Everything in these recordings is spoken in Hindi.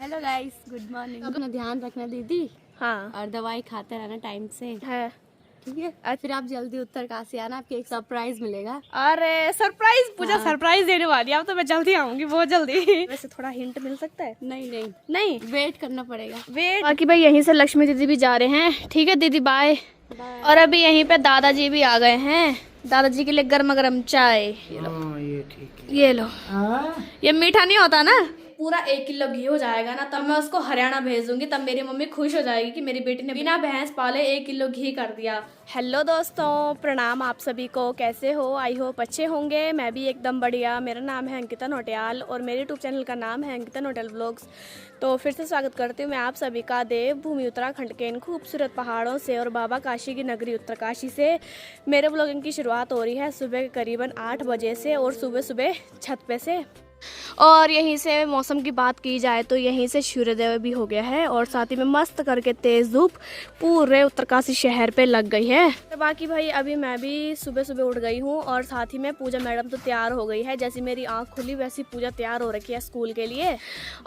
Hello guys, good morning. अपना ध्यान रखना दीदी। हाँ, और दवाई खाते रहना टाइम से, है। ठीक है। फिर आप जल्दी उत्तरकाशी आना, आपको एक सरप्राइज मिलेगा। अरे सरप्राइज पूजा, हाँ। सरप्राइज देने वाली है। अब तो मैं जल्दी आऊंगी, बहुत जल्दी। वैसे थोड़ा हिंट मिल सकता है? नहीं नहीं नहीं, वेट करना पड़ेगा। वेट। बाकी भाई यहीं से लक्ष्मी दीदी भी जा रहे हैं। ठीक है दीदी, बाय। और अभी यहीं पे दादाजी भी आ गए हैं। दादाजी के लिए गर्मा गर्म चाय। ये ठीक है। ये लो। ये मीठा नहीं होता ना। पूरा 1 किलो घी हो जाएगा ना, तब मैं उसको हरियाणा भेज दूंगी। तब मेरी मम्मी खुश हो जाएगी कि मेरी बेटी ने बिना भैंस पाले 1 किलो घी कर दिया। हेलो दोस्तों, प्रणाम आप सभी को। कैसे हो? आई होप अच्छे होंगे। मैं भी एकदम बढ़िया। मेरा नाम है अंकिता नोटियाल और मेरे यूट्यूब चैनल का नाम है अंकिता नोटियाल व्लॉग्स। तो फिर से स्वागत करती हूँ मैं आप सभी का देवभूमि उत्तराखंड के इन खूबसूरत पहाड़ों से और बाबा काशी की नगरी उत्तरकाशी से। मेरे व्लॉगिंग की शुरुआत हो रही है सुबह के करीबन 8 बजे से और सुबह सुबह छत पे से। और यहीं से मौसम की बात की जाए तो यहीं से सूर्योदय भी हो गया है और साथ ही में मस्त करके तेज धूप पूरे उत्तरकाशी शहर पे लग गई है। तो बाकी भाई अभी मैं भी सुबह सुबह उठ गई हूँ और साथ ही में पूजा मैडम तो तैयार हो गई है। जैसी मेरी आंख खुली वैसी पूजा तैयार हो रखी है स्कूल के लिए।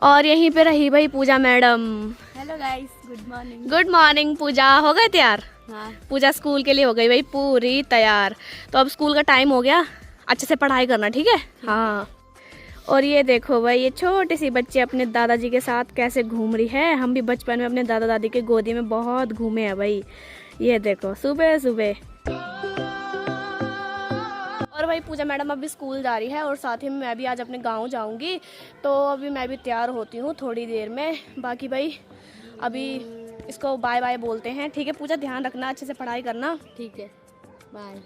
और यहीं पे रही भाई Pooja madam. Hello guys, good morning. Good morning Pooja. हो गए तैयार? हाँ। पूजा स्कूल के लिए हो गई भाई पूरी तैयार। तो अब स्कूल का टाइम हो गया, अच्छे से पढ़ाई करना, ठीक है? हाँ। और ये देखो भाई, ये छोटी सी बच्ची अपने दादाजी के साथ कैसे घूम रही है। हम भी बचपन में अपने दादा दादी के गोदी में बहुत घूमे हैं भाई। ये देखो सुबह सुबह। और भाई पूजा मैडम अभी स्कूल जा रही है और साथ ही में मैं भी आज अपने गांव जाऊंगी। तो अभी मैं भी तैयार होती हूँ थोड़ी देर में। बाकी भाई अभी इसको बाय बाय बोलते हैं, ठीक है? पूजा ध्यान रखना, अच्छे से पढ़ाई करना, ठीक है। Bye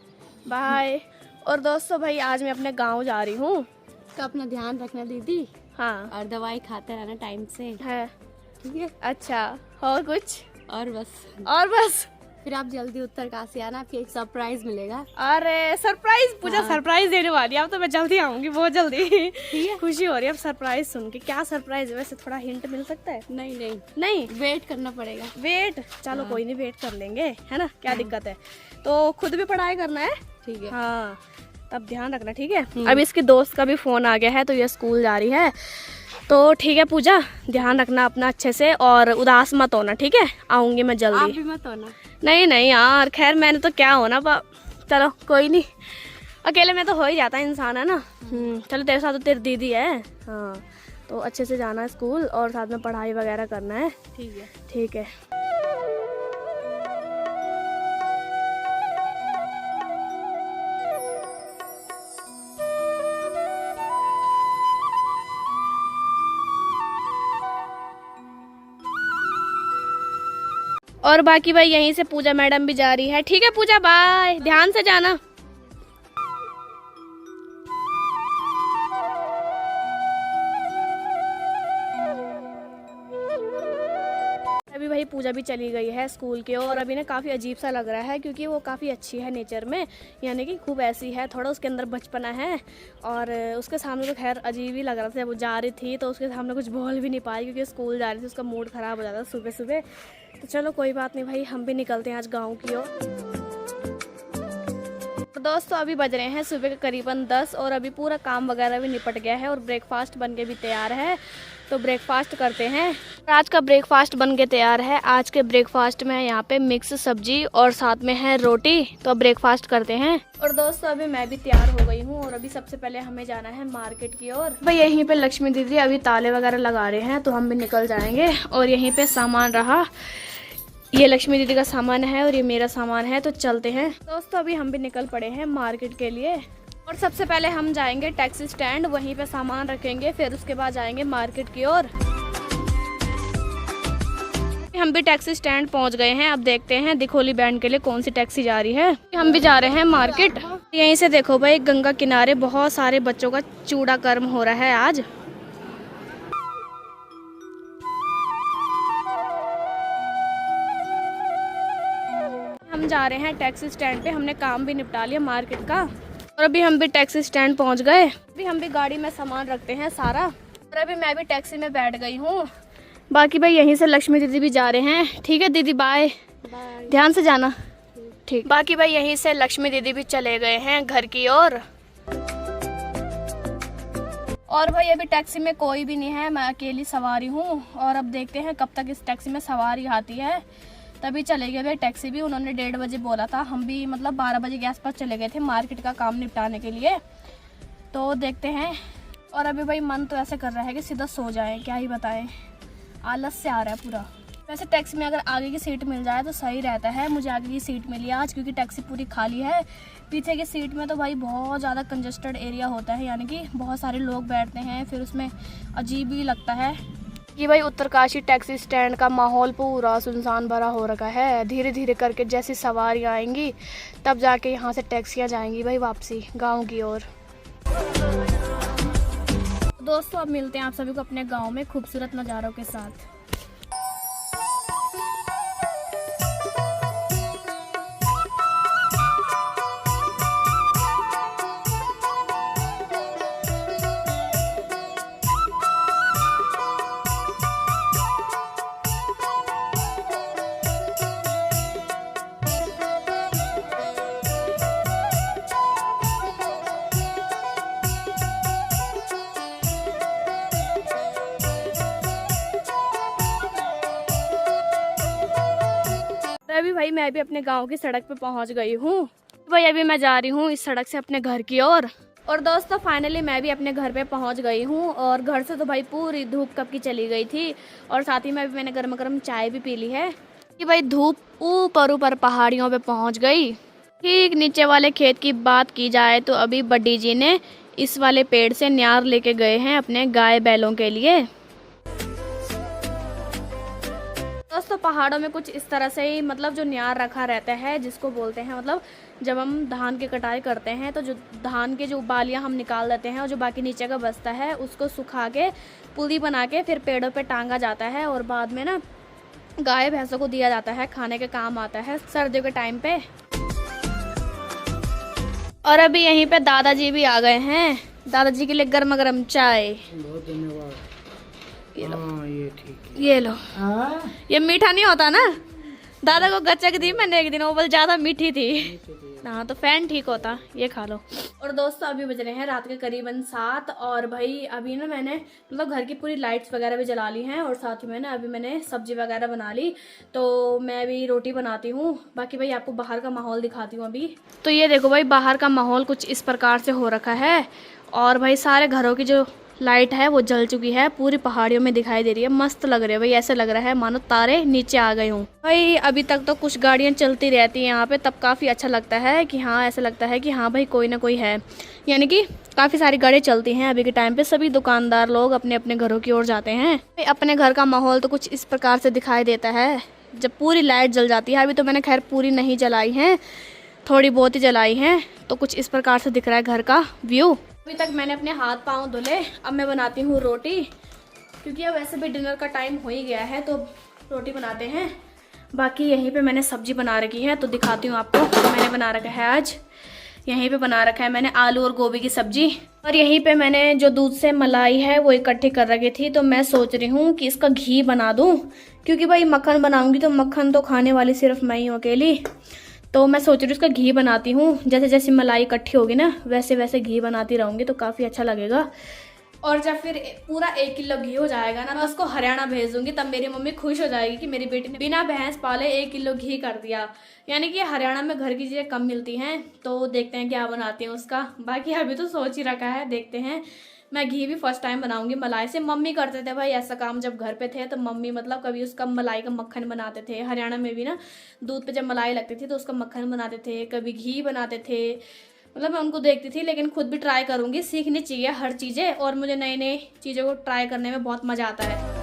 bye. और दोस्तों भाई आज मैं अपने गाँव जा रही हूँ। तो अपना ध्यान रखना दीदी। हाँ, और दवाई खाते रहना टाइम से, है। ठीक है। अच्छा, और कुछ? और बस। और बस। फिर आप जल्दी उत्तरकाशी आना, आपको एक सरप्राइज मिलेगा। अरे सरप्राइज पूजा, हाँ। सरप्राइज देने वाली है। अब तो मैं जल्दी आऊंगी, बहुत जल्दी। ठीक है। खुशी हो रही है अब सरप्राइज सुन के। क्या सरप्राइज है? वैसे थोड़ा हिंट मिल सकता है? नहीं नहीं नहीं, वेट करना पड़ेगा। वेट। चलो हाँ। कोई नहीं, वेट कर लेंगे, है ना? क्या दिक्कत है? तो खुद भी पढ़ाई करना है, ठीक है। हाँ। तब ध्यान रखना, ठीक है? अब इसके दोस्त का भी फोन आ गया है तो ये स्कूल जा रही है। तो ठीक है पूजा, ध्यान रखना अपना अच्छे से और उदास मत होना, ठीक है? आऊंगी मैं आप जल्दी। भी मत होना। नहीं नहीं यार, खैर मैंने तो क्या होना, चलो कोई नहीं। अकेले में तो हो ही जाता है इंसान, है ना? चलो तेरे साथ तो तेरी दीदी है। हाँ, तो अच्छे से जाना है स्कूल और साथ में पढ़ाई वगैरह करना है, ठीक है। ठीक है? और बाकी भाई यहीं से पूजा मैडम भी जा रही है, ठीक है पूजा? बाय, ध्यान से जाना। अभी भाई पूजा भी चली गई है स्कूल के और अभी ना काफ़ी अजीब सा लग रहा है क्योंकि वो काफ़ी अच्छी है नेचर में, यानी कि खूब ऐसी है, थोड़ा उसके अंदर बचपना है। और उसके सामने तो खैर अजीब ही लग रहा था। वो जा रही थी तो उसके सामने कुछ बोल भी नहीं पाई क्योंकि स्कूल जा रही थी, उसका मूड ख़राब हो जाता सुबह सुबह। तो चलो कोई बात नहीं भाई, हम भी निकलते हैं आज गाँव की ओर। दोस्तों अभी बज रहे हैं सुबह के करीबन 10 और अभी पूरा काम वगैरह भी निपट गया है और ब्रेकफास्ट बन के भी तैयार है। तो ब्रेकफास्ट करते हैं। आज का ब्रेकफास्ट बन के तैयार है। आज के ब्रेकफास्ट में यहाँ पे मिक्स सब्जी और साथ में है रोटी। तो अब ब्रेकफास्ट करते हैं। और दोस्तों अभी मैं भी तैयार हो गई हूँ और अभी सबसे पहले हमें जाना है मार्केट की ओर। भाई यहीं पे लक्ष्मी दीदी अभी ताले वगैरह लगा रहे हैं तो हम भी निकल जाएंगे। और यहीं पे सामान रहा, ये लक्ष्मी दीदी का सामान है और ये मेरा सामान है, तो चलते हैं। दोस्तों अभी हम भी निकल पड़े हैं मार्केट के लिए और सबसे पहले हम जाएंगे टैक्सी स्टैंड, वहीं पे सामान रखेंगे, फिर उसके बाद जाएंगे मार्केट की ओर। हम भी टैक्सी स्टैंड पहुंच गए हैं। अब देखते हैं दिखोली बैंड के लिए कौन सी टैक्सी जा रही है। हम भी जा रहे हैं मार्केट। यहीं से देखो भाई गंगा किनारे बहुत सारे बच्चों का चूड़ा कर्म हो रहा है आज। हम जा रहे हैं टैक्सी स्टैंड पे, हमने काम भी निपटा लिया मार्केट का और अभी हम भी टैक्सी स्टैंड पहुंच गए। अभी हम भी गाड़ी में सामान रखते हैं सारा और अभी मैं भी टैक्सी में बैठ गई हूँ। बाकी भाई यहीं से लक्ष्मी दीदी भी जा रहे हैं, ठीक है दीदी? बाय, ध्यान से जाना, ठीक। बाकी भाई यहीं से लक्ष्मी दीदी भी चले गए हैं घर की ओर। और भाई अभी टैक्सी में कोई भी नहीं है, मैं अकेली सवारी हूँ। और अब देखते हैं कब तक इस टैक्सी में सवारी आती है, तभी चलेगी भाई टैक्सी भी। उन्होंने 1:30 बजे बोला था, हम भी मतलब 12 बजे के आसपास चले गए थे मार्केट का काम निपटाने के लिए। तो देखते हैं। और अभी भाई मन तो ऐसे कर रहा है कि सीधा सो जाए, क्या ही बताएं, आलस से आ रहा है पूरा। वैसे टैक्सी में अगर आगे की सीट मिल जाए तो सही रहता है। मुझे आगे की सीट मिली आज क्योंकि टैक्सी पूरी खाली है। पीछे की सीट में तो भाई बहुत ज़्यादा कंजस्टेड एरिया होता है, यानी कि बहुत सारे लोग बैठते हैं, फिर उसमें अजीब ही लगता है। कि भाई उत्तरकाशी टैक्सी स्टैंड का माहौल पूरा सुनसान भरा हो रखा है। धीरे धीरे करके जैसी सवारियाँ आएंगी तब जाके यहाँ से टैक्सियाँ जाएंगी भाई वापसी गाँव की ओर। दोस्तों अब मिलते हैं आप सभी को अपने गाँव में खूबसूरत नज़ारों के साथ। अभी भाई मैं भी अपने गांव की सड़क पे पहुंच गई हूँ। भाई अभी मैं जा रही हूँ इस सड़क से अपने घर की ओर। और दोस्तों फाइनली मैं भी अपने घर पे पहुंच गई हूँ। और घर से तो भाई पूरी धूप कब की चली गई थी। और साथ ही में अभी मैंने गर्मा गर्म चाय भी पी ली है कि भाई धूप ऊपर ऊपर पहाड़ियों पे पहुँच गई। ठीक नीचे वाले खेत की बात की जाए तो अभी बड्डी जी ने इस वाले पेड़ से न्यार लेके गए हैं अपने गाय बैलों के लिए। दोस्तों पहाड़ों में कुछ इस तरह से ही मतलब जो न्यार रखा रहता है, जिसको बोलते हैं मतलब जब हम धान की कटाई करते हैं तो जो धान के जो बालियां हम निकाल देते हैं और जो बाकी नीचे का बचता है उसको सुखा के पुली बना के फिर पेड़ों पे टांगा जाता है। और बाद में ना गाय भैंसों को दिया जाता है, खाने के काम आता है सर्दियों के टाइम पे। और अभी यहीं पे दादाजी भी आ गए हैं, दादाजी के लिए गर्मा गर्म चाय। बहुत धन्यवाद। ये ठीक है। ये लो। ये मीठा नहीं होता ना, दादा को गच्चक दी मैंने एक दिन, वो बल ज्यादा मीठी थी। हाँ तो फैन ठीक होता, ये खा लो। और दोस्तों अभी बज रहे हैं रात के करीबन 7। और भाई अभी ना मैंने मतलब घर की पूरी लाइट्स वगैरह भी जला ली हैं और साथ ही में ना अभी मैंने सब्जी वगैरह बना ली। तो मैं अभी रोटी बनाती हूँ। बाकी भाई आपको बाहर का माहौल दिखाती हूँ अभी। तो ये देखो भाई बाहर का माहौल कुछ इस प्रकार से हो रखा है। और भाई सारे घरों की जो लाइट है वो जल चुकी है, पूरी पहाड़ियों में दिखाई दे रही है। मस्त लग रही है भाई, ऐसे लग रहा है मानो तारे नीचे आ गए हूँ। भाई अभी तक तो कुछ गाड़ियाँ चलती रहती हैं यहाँ पे, तब काफ़ी अच्छा लगता है कि हाँ ऐसा लगता है कि हाँ भाई कोई ना कोई है, यानी कि काफ़ी सारी गाड़ियाँ चलती हैं अभी के टाइम पे। सभी दुकानदार लोग अपने अपने घरों की ओर जाते हैं। अपने घर का माहौल तो कुछ इस प्रकार से दिखाई देता है जब पूरी लाइट जल जाती है। अभी तो मैंने खैर पूरी नहीं जलाई है, थोड़ी बहुत ही जलाई हैं। तो कुछ इस प्रकार से दिख रहा है घर का व्यू। अभी तक मैंने अपने हाथ पाँव धुले, अब मैं बनाती हूँ रोटी, क्योंकि अब वैसे भी डिनर का टाइम हो ही गया है तो रोटी बनाते हैं। बाकी यहीं पे मैंने सब्जी बना रखी है तो दिखाती हूँ आपको। तो मैंने बना रखा है आज, यहीं पे बना रखा है मैंने आलू और गोभी की सब्जी। और यहीं पे मैंने जो दूध से मलाई है वो इकट्ठी कर रखी थी। तो मैं सोच रही हूँ कि इसका घी बना दूँ, क्योंकि भाई मक्खन बनाऊँगी तो मक्खन तो खाने वाली सिर्फ मैं ही हूँ अकेली। तो मैं सोच रही हूँ इसका घी बनाती हूँ, जैसे जैसे मलाई इकट्ठी होगी ना वैसे वैसे घी बनाती रहूँगी तो काफ़ी अच्छा लगेगा। और जब फिर पूरा 1 किलो घी हो जाएगा ना, मैं उसको हरियाणा भेज दूँगी, तब मेरी मम्मी खुश हो जाएगी कि मेरी बेटी ने बिना भैंस पाले 1 किलो घी कर दिया। यानी कि हरियाणा में घर की चीज़ें कम मिलती हैं। तो देखते हैं क्या बनाती हूँ उसका। बाकी अभी तो सोच ही रखा है, देखते हैं। मैं घी भी फर्स्ट टाइम बनाऊंगी मलाई से। मम्मी करते थे भाई ऐसा काम जब घर पे थे, तो मम्मी मतलब कभी उसका मलाई का मक्खन बनाते थे। हरियाणा में भी ना दूध पे जब मलाई लगती थी तो उसका मक्खन बनाते थे, कभी घी बनाते थे। मतलब मैं उनको देखती थी, लेकिन खुद भी ट्राई करूँगी, सीखनी चाहिए हर चीज़ें। और मुझे नई नई चीज़ों को ट्राई करने में बहुत मज़ा आता है।